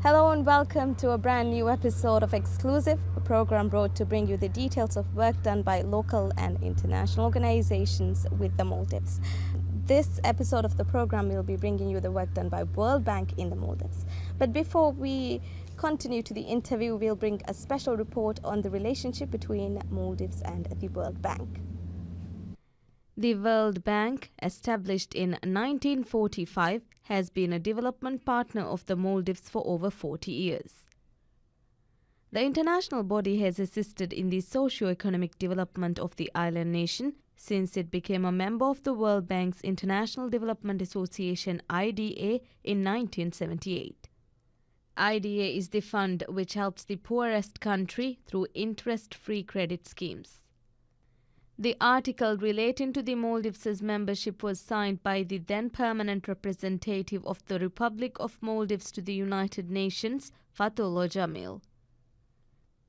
Hello and welcome to a brand new episode of Exclusive, a program brought to bring you the details of work done by local and international organizations with the Maldives. This episode of the program will be bringing you the work done by World Bank in the Maldives. But before we continue to the interview, we'll bring a special report on the relationship between Maldives and the World Bank. The World Bank, established in 1945, has been a development partner of the Maldives for over 40 years. The international body has assisted in the socio-economic development of the island nation since it became a member of the World Bank's International Development Association (IDA) in 1978. IDA is the fund which helps the poorest country through interest-free credit schemes. The article relating to the Maldives' membership was signed by the then permanent representative of the Republic of Maldives to the United Nations, Fatullah Jamil.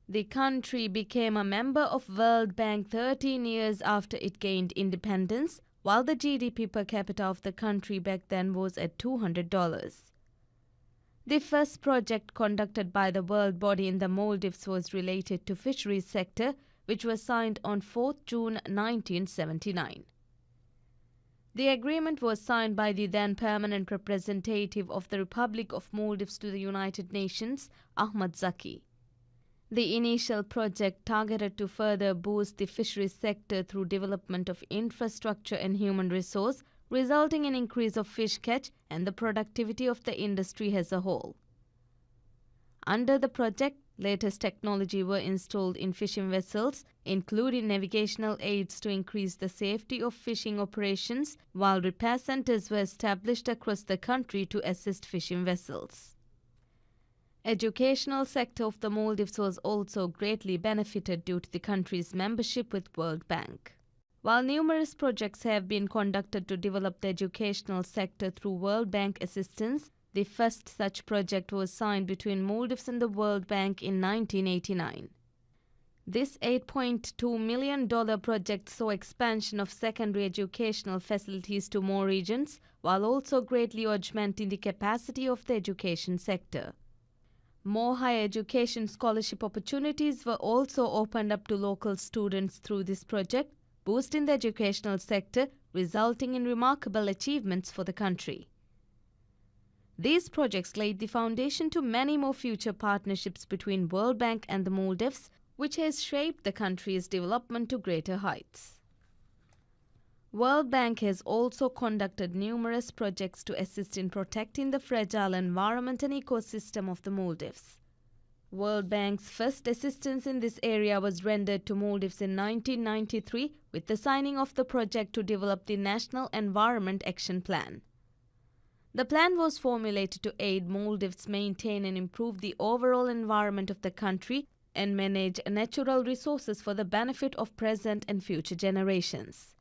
The country became a member of World Bank 13 years after it gained independence, while the GDP per capita of the country back then was at $200. The first project conducted by the World Body in the Maldives was related to fisheries sector, which was signed on 4 June 1979. The agreement was signed by the then permanent representative of the Republic of Maldives to the United Nations, Ahmad Zaki. The initial project targeted to further boost the fisheries sector through development of infrastructure and human resource, resulting in increase of fish catch and the productivity of the industry as a whole. Under the project, latest technology were installed in fishing vessels, including navigational aids to increase the safety of fishing operations, while repair centers were established across the country to assist fishing vessels. Educational sector of the Maldives was also greatly benefited due to the country's membership with World Bank. While numerous projects have been conducted to develop the educational sector through World Bank assistance, the first such project was signed between Maldives and the World Bank in 1989. This $8.2 million project saw expansion of secondary educational facilities to more regions, while also greatly augmenting the capacity of the education sector. More higher education scholarship opportunities were also opened up to local students through this project, boosting the educational sector, resulting in remarkable achievements for the country. These projects laid the foundation to many more future partnerships between World Bank and the Maldives, which has shaped the country's development to greater heights. World Bank has also conducted numerous projects to assist in protecting the fragile environment and ecosystem of the Maldives. World Bank's first assistance in this area was rendered to Maldives in 1993 with the signing of the project to develop the National Environment Action Plan. The plan was formulated to aid Maldives maintain and improve the overall environment of the country and manage natural resources for the benefit of present and future generations.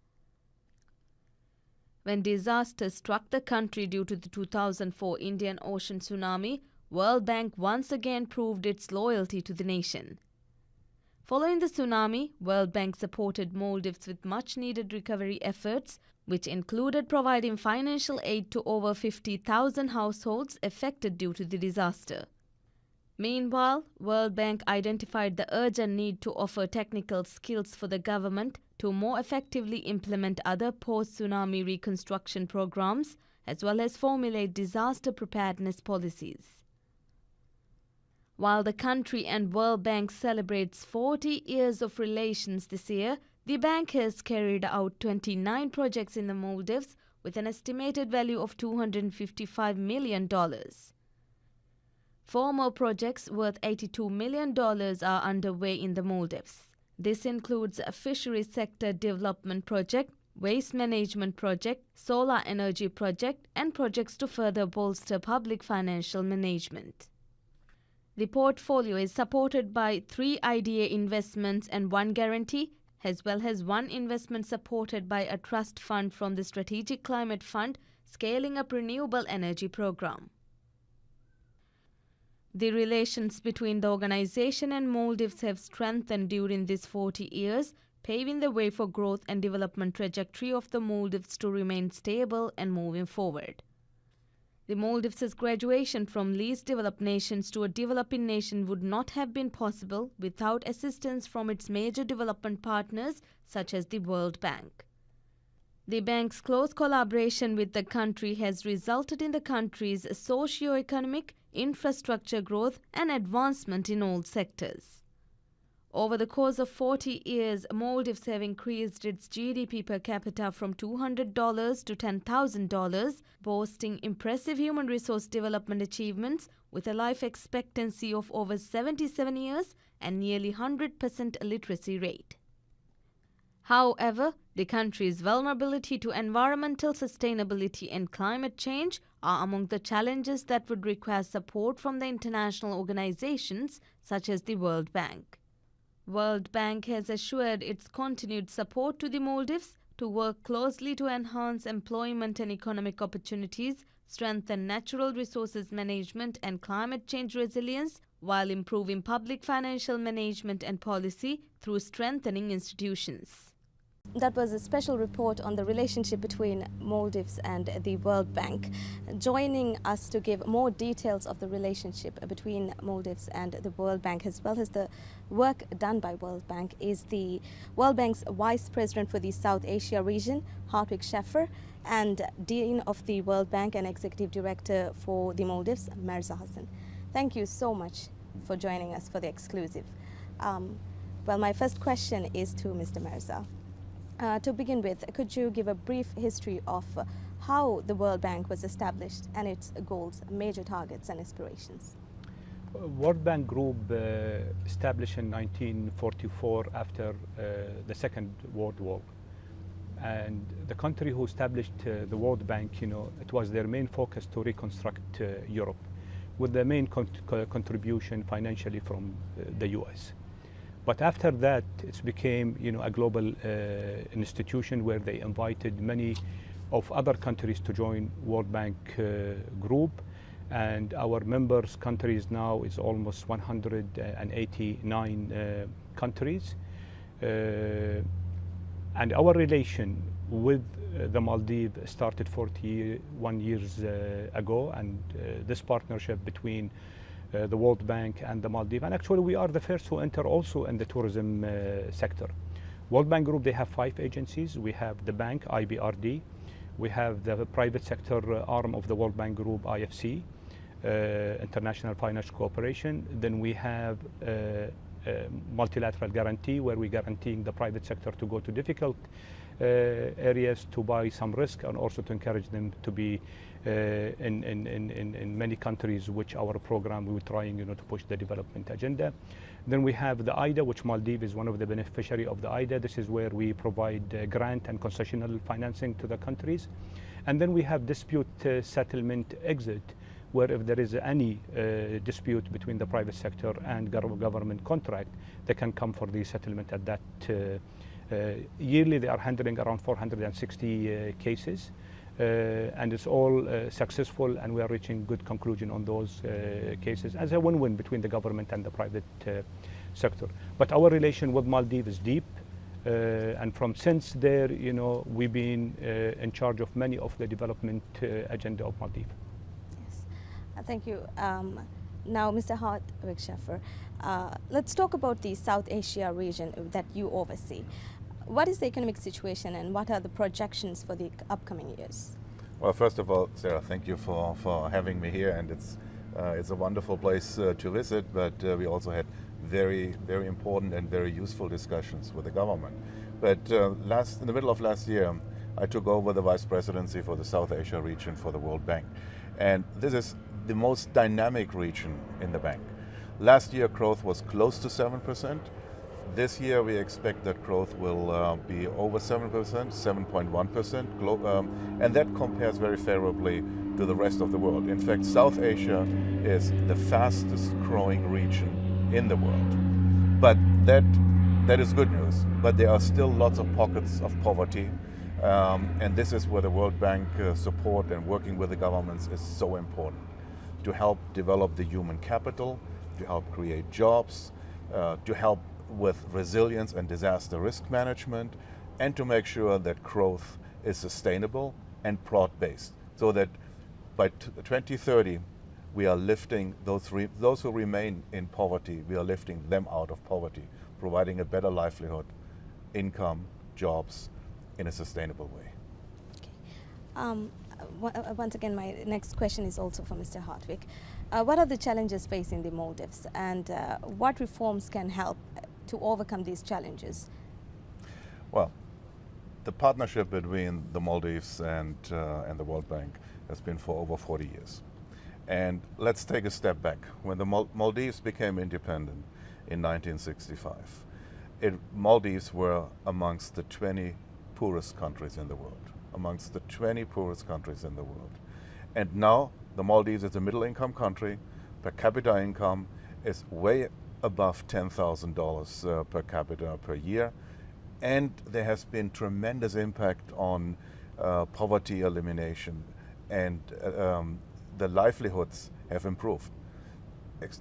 When disaster struck the country due to the 2004 Indian Ocean tsunami, World Bank once again proved its loyalty to the nation. Following the tsunami, World Bank supported Maldives with much-needed recovery efforts, which included providing financial aid to over 50,000 households affected due to the disaster. Meanwhile, World Bank identified the urgent need to offer technical skills for the government to more effectively implement other post-tsunami reconstruction programs, as well as formulate disaster preparedness policies. While the country and World Bank celebrates 40 years of relations this year, the bank has carried out 29 projects in the Maldives with an estimated value of $255 million. 4 more projects worth $82 million are underway in the Maldives. This includes a fisheries sector development project, waste management project, solar energy project, and projects to further bolster public financial management. The portfolio is supported by 3 IDA investments and 1 guarantee, as well as 1 investment supported by a trust fund from the Strategic Climate Fund, scaling up renewable energy program. The relations between the organization and Maldives have strengthened during these 40 years, paving the way for growth and development trajectory of the Maldives to remain stable and moving forward. The Maldives' graduation from least developed nations to a developing nation would not have been possible without assistance from its major development partners such as the World Bank. The bank's close collaboration with the country has resulted in the country's socio-economic, infrastructure growth and advancement in all sectors. Over the course of 40 years, Maldives have increased its GDP per capita from $200 to $10,000, boasting impressive human resource development achievements with a life expectancy of over 77 years and nearly 100% literacy rate. However, the country's vulnerability to environmental sustainability and climate change are among the challenges that would require support from the international organizations such as the World Bank. World Bank has assured its continued support to the Maldives to work closely to enhance employment and economic opportunities, strengthen natural resources management and climate change resilience, while improving public financial management and policy through strengthening institutions. That was a special report on the relationship between Maldives and the World Bank. Joining us to give more details of the relationship between Maldives and the World Bank, as well as the work done by World Bank, is the World Bank's Vice President for the South Asia region, Hartwig Schaffer, and Dean of the World Bank and Executive Director for the Maldives, Mirza Hassan. Thank you so much for joining us for the exclusive. Well, my first question is to Mr. Mirza. To begin with, could you give a brief history of how the World Bank was established and its goals, major targets and aspirations? World Bank Group established in 1944 after the Second World War. And the country who established the World Bank, it was their main focus to reconstruct Europe, with the main contribution financially from the US. But after that, it became, a global institution where they invited many of other countries to join World Bank Group. And our members countries now is almost 189 countries. And our relation with the Maldives started 41 years ago. And this partnership between the World Bank and the Maldives, and actually we are the first to enter also in the tourism sector. World Bank Group, they have 5 agencies. We have the bank, IBRD. We have the private sector arm of the World Bank Group, IFC, International Financial Cooperation. Then we have multilateral guarantee, where we guaranteeing the private sector to go to difficult areas to buy some risk, and also to encourage them to be in many countries, which our program we were trying to push the development agenda. Then we have the IDA, which Maldives is one of the beneficiary of the IDA. This is where we provide grant and concessional financing to the countries. And then we have dispute settlement exit, where if there is any dispute between the private sector and government contract, they can come for the settlement at that. Yearly they are handling around 460 cases. And it's all successful, and we are reaching good conclusion on those cases as a win-win between the government and the private sector. But our relation with Maldives is deep, and from since there, we've been in charge of many of the development agenda of Maldives. Yes, thank you. Now, Mr. Hartwig Schaffer, let's talk about the South Asia region that you oversee. What is the economic situation and what are the projections for the upcoming years? Well, first of all, Sarah, thank you for having me here, and it's a wonderful place to visit, but we also had very, very important and very useful discussions with the government. But in the middle of last year, I took over the vice presidency for the South Asia region for the World Bank. And this is the most dynamic region in the bank. Last year, growth was close to 7%. This year, we expect that growth will be over 7%, 7.1%, and that compares very favorably to the rest of the world. In fact, South Asia is the fastest growing region in the world. But that is good news. But there are still lots of pockets of poverty, and this is where the World Bank support and working with the governments is so important, to help develop the human capital, to help create jobs, to help with resilience and disaster risk management, and to make sure that growth is sustainable and broad-based, so that by 2030, we are lifting those who remain in poverty, we are lifting them out of poverty, providing a better livelihood, income, jobs in a sustainable way. Once again, my next question is also for Mr. Hartwig. What are the challenges facing the Maldives, and what reforms can help to overcome these challenges? Well, the partnership between the Maldives and the World Bank has been for over 40 years. And let's take a step back. When the Maldives became independent in 1965, Maldives were amongst the 20 poorest countries in the world. Amongst the 20 poorest countries in the world. And now the Maldives is a middle income country. Per capita income is way above $10,000 per capita per year. And there has been tremendous impact on poverty elimination, and the livelihoods have improved.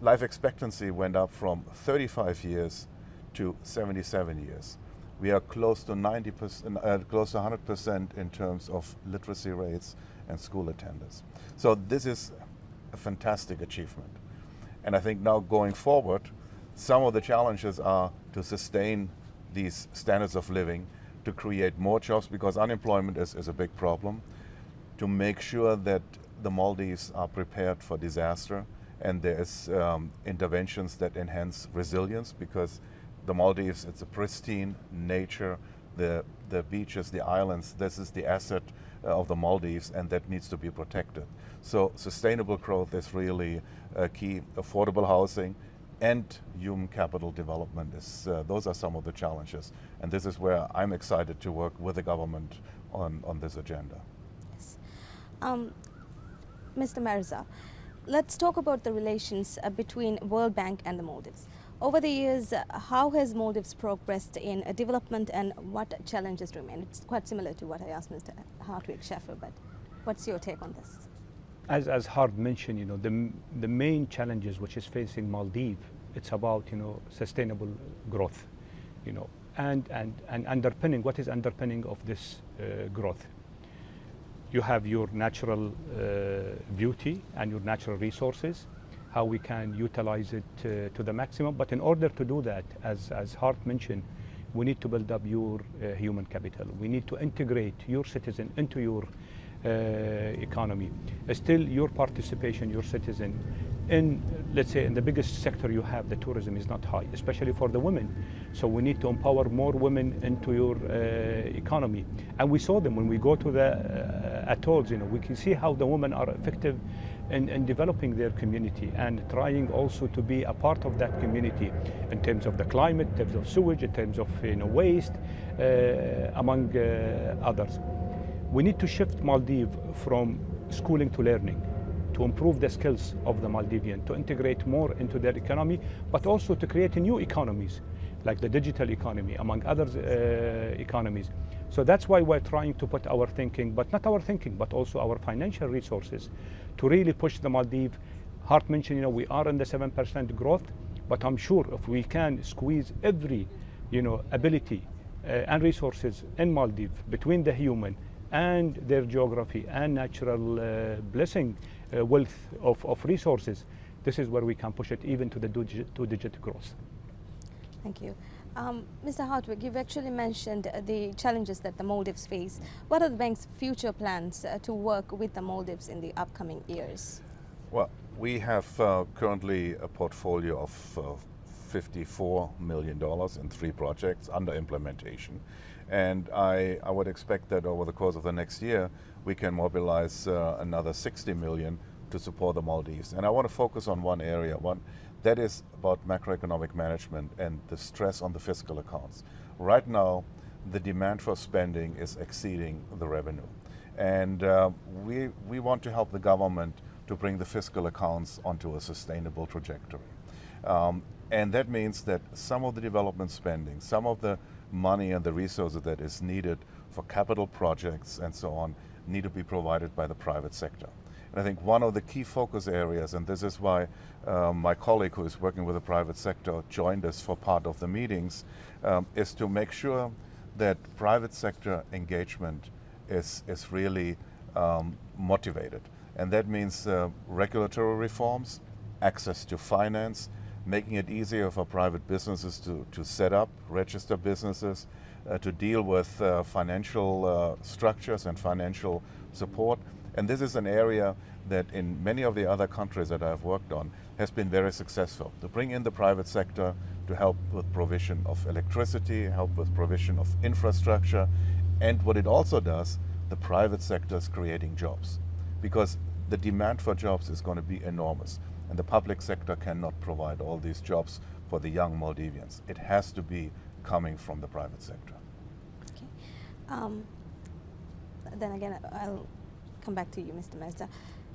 Life expectancy went up from 35 years to 77 years. We are close to 90%, close to 100% in terms of literacy rates and school attendance. So this is a fantastic achievement. And I think now going forward, some of the challenges are to sustain these standards of living, to create more jobs, because unemployment is a big problem, to make sure that the Maldives are prepared for disaster, and there is interventions that enhance resilience, because the Maldives, it's a pristine nature, the beaches, the islands, this is the asset of the Maldives, and that needs to be protected. So sustainable growth is really key. Affordable housing and human capital development those are some of the challenges, and this is where I'm excited to work with the government on this agenda. Yes. Mr. Mirza, let's talk about the relations between World Bank and the Maldives. Over the years, how has Maldives progressed in development, and what challenges remain? It's quite similar to what I asked Mr. Hartwig Schaffer, but what's your take on this? As Hart mentioned, the main challenges which is facing Maldives, it's about sustainable growth, and underpinning, what is underpinning of this growth. You have your natural beauty and your natural resources, how we can utilize it to the maximum. But in order to do that, as Hart mentioned, we need to build up your human capital. We need to integrate your citizen into your economy. Still, your participation, your citizen, in, let's say, in the biggest sector you have, the tourism, is not high, especially for the women. So we need to empower more women into your economy. And we saw them when we go to the atolls, we can see how the women are effective in developing their community and trying also to be a part of that community in terms of the climate, in terms of sewage, in terms of waste, among others. We need to shift Maldives from schooling to learning, to improve the skills of the Maldivian, to integrate more into their economy, but also to create new economies, like the digital economy, among other economies. So that's why we're trying to put our thinking, but not our thinking, but also our financial resources, to really push the Maldives. Hart mentioned, we are in the 7% growth, but I'm sure if we can squeeze every, ability and resources in Maldives between the human and their geography and natural blessing, wealth of resources, this is where we can push it even to the two-digit growth. Thank you. Mr. Hartwig, you've actually mentioned the challenges that the Maldives face. What are the bank's future plans to work with the Maldives in the upcoming years? Well, we have currently a portfolio of $54 million in 3 projects under implementation. And I would expect that over the course of the next year, we can mobilize another 60 million to support the Maldives. And I want to focus on one area, that is about macroeconomic management and the stress on the fiscal accounts. Right now, the demand for spending is exceeding the revenue. And we want to help the government to bring the fiscal accounts onto a sustainable trajectory. And that means that some of the development spending, some of the money and the resources that is needed for capital projects and so on, need to be provided by the private sector. And I think one of the key focus areas, and this is why my colleague who is working with the private sector joined us for part of the meetings, is to make sure that private sector engagement is really motivated. And that means regulatory reforms, access to finance, making it easier for private businesses to set up, register businesses, to deal with financial structures and financial support. And this is an area that in many of the other countries that I've worked on has been very successful, to bring in the private sector to help with provision of electricity, help with provision of infrastructure. And what it also does, the private sector is creating jobs, because the demand for jobs is going to be enormous. And the public sector cannot provide all these jobs for the young Maldivians. It has to be coming from the private sector. Okay. Then again, I'll come back to you, Mr. Mirza.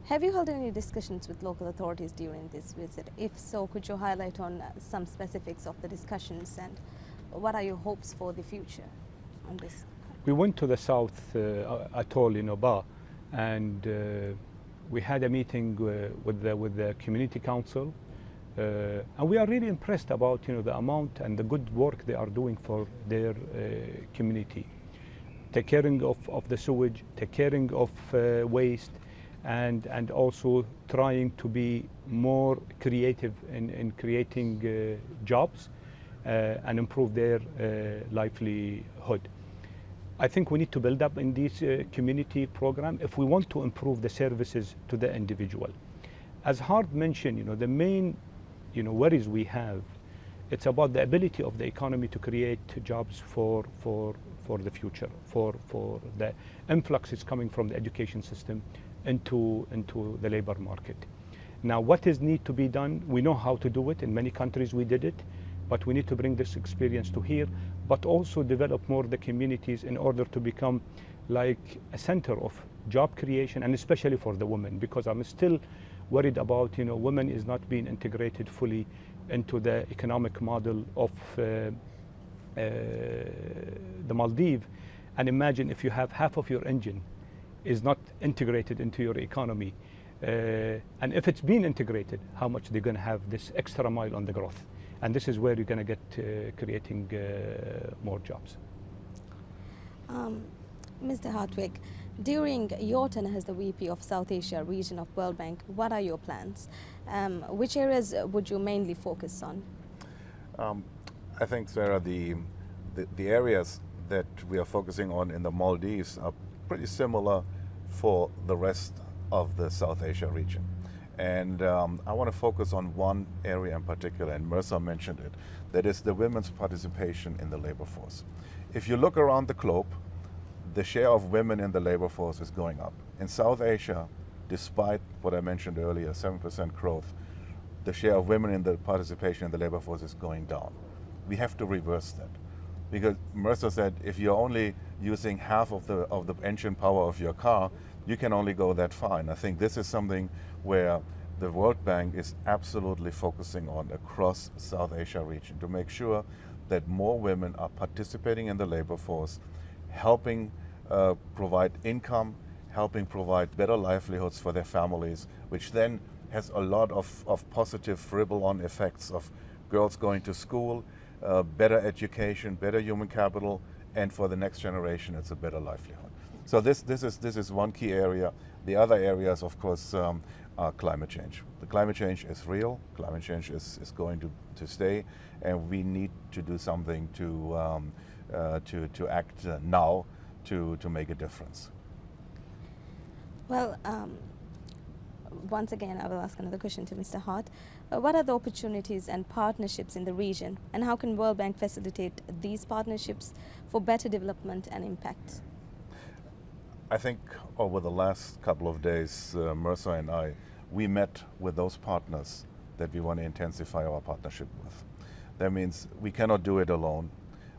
Have you held any discussions with local authorities during this visit? If so, could you highlight on some specifics of the discussions, and what are your hopes for the future on this? We went to the South Atoll in Oba, and we had a meeting with the community council, and we are really impressed about the amount and the good work they are doing for their community, take caring of the sewage, take caring of waste, and also trying to be more creative in creating jobs and improve their livelihood. I think we need to build up in this community program if we want to improve the services to the individual. As Hart mentioned, the main worries we have, it's about the ability of the economy to create jobs for the future, for the influx is coming from the education system into the labor market. Now, what is need to be done? We know how to do it. In many countries we did it, but we need to bring this experience to here, but also develop more the communities in order to become like a center of job creation, and especially for the women, because I'm still worried about women is not being integrated fully into the economic model of the Maldives. And imagine if you have half of your engine is not integrated into your economy, and if it's been integrated, how much they're going to have this extra mile on the growth. And this is where you're going to get creating more jobs. Mr. Hartwig, during your tenure as the VP of South Asia region of World Bank, what are your plans? Which areas would you mainly focus on? I think, Sarah, the areas that we are focusing on in the Maldives are pretty similar for the rest of the South Asia region. And I want to focus on one area in particular, and Mirza mentioned it, that is the women's participation in the labor force. If you look around the globe, the share of women in the labor force is going up. In South Asia, despite what I mentioned earlier, 7% growth, the share of women in the participation in the labor force is going down. We have to reverse that. Because Mirza said, if you're only using half of the engine power of your car, you can only go that far. And I think this is something where the World Bank is absolutely focusing on across South Asia region, to make sure that more women are participating in the labor force, helping provide income, helping provide better livelihoods for their families, which then has a lot of positive ripple-on effects of girls going to school, better education, better human capital, and for the next generation, it's a better livelihood. So this is one key area. The other areas, of course, are climate change. The climate change is real. Climate change is going to stay, and we need to do something to act now to make a difference. Well, once again, I will ask another question to Mr. Hart. What are the opportunities and partnerships in the region, and how can World Bank facilitate these partnerships for better development and impact? I think over the last couple of days, Mirza and I, we met with those partners that we want to intensify our partnership with. That means we cannot do it alone,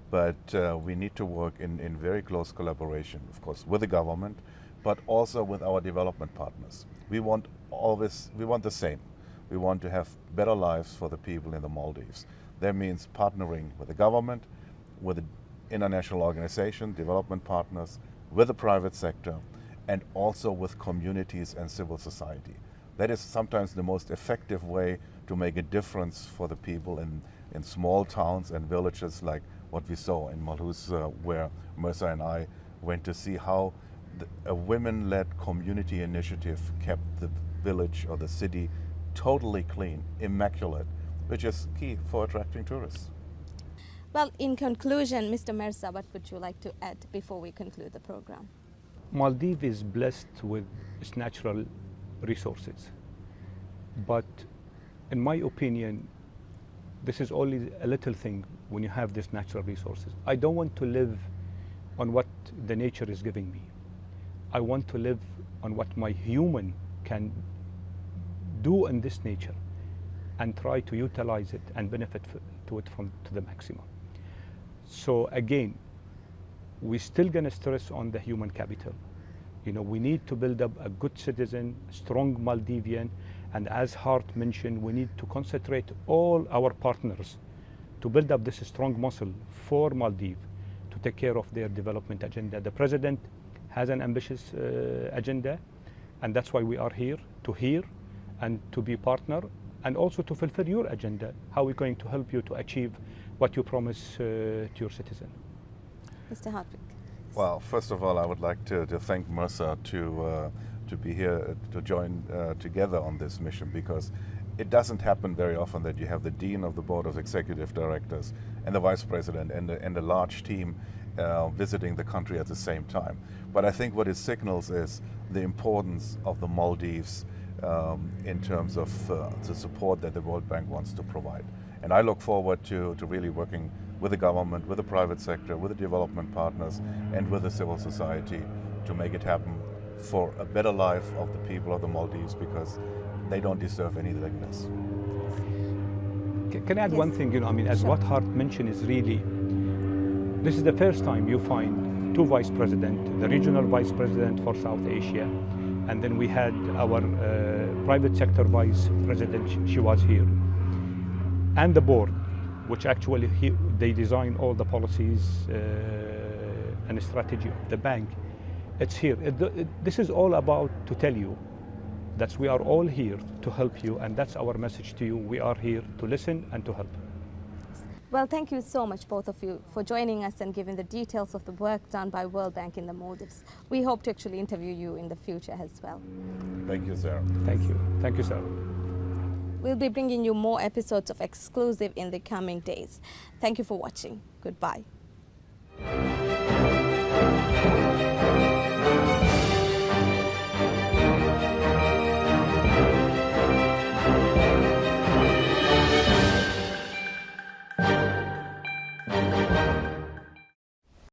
but we need to work in very close collaboration, of course, with the government, but also with our development partners. We want the same. We want to have better lives for the people in the Maldives. That means partnering with the government, with the international organization, development partners, with the private sector, and also with communities and civil society. That is sometimes the most effective way to make a difference for the people in small towns and villages like what we saw in Maldives, where Mirza and I went to see how a women-led community initiative kept the village or the city totally clean, immaculate, which is key for attracting tourists. Well, in conclusion, Mr. Mirza, what would you like to add before we conclude the program? Maldives is blessed with its natural resources, but in my opinion, this is only a little thing when you have these natural resources. I don't want to live on what the nature is giving me. I want to live on what my human can do in this nature and try to utilize it and benefit to it to the maximum. So again, we're still going to stress on the human capital. You know, we need to build up a good citizen, strong Maldivian, and as Hart mentioned, we need to concentrate all our partners to build up this strong muscle for Maldives to take care of their development agenda. The president has an ambitious agenda, and that's why we are here to hear and to be partner, and also to fulfill your agenda, how we're going to help you to achieve what you promise to your citizen. Mr. Hartwig. Well, first of all, I would like to thank Mirza to be here, to join together on this mission, because it doesn't happen very often that you have the Dean of the Board of Executive Directors and the Vice President and a large team visiting the country at the same time. But I think what it signals is the importance of the Maldives in terms of the support that the World Bank wants to provide. And I look forward to really working with the government, with the private sector, with the development partners, and with the civil society to make it happen for a better life of the people of the Maldives, because they don't deserve anything like this. Can I add one thing? You know, I mean, as Sure. what Hart mentioned is really, this is the first time you find two vice presidents, the regional vice president for South Asia, and then we had our private sector vice president, she was here, and the board, which actually they design all the policies and strategy of the bank. It's here. This is all about to tell you that we are all here to help you, and that's our message to you. We are here to listen and to help. Well, thank you so much, both of you, for joining us and giving the details of the work done by World Bank in the Maldives. We hope to actually interview you in the future as well. Thank you, Sarah. Thank you. Thank you, sir. We'll be bringing you more episodes of Exclusive in the coming days. Thank you for watching. Goodbye.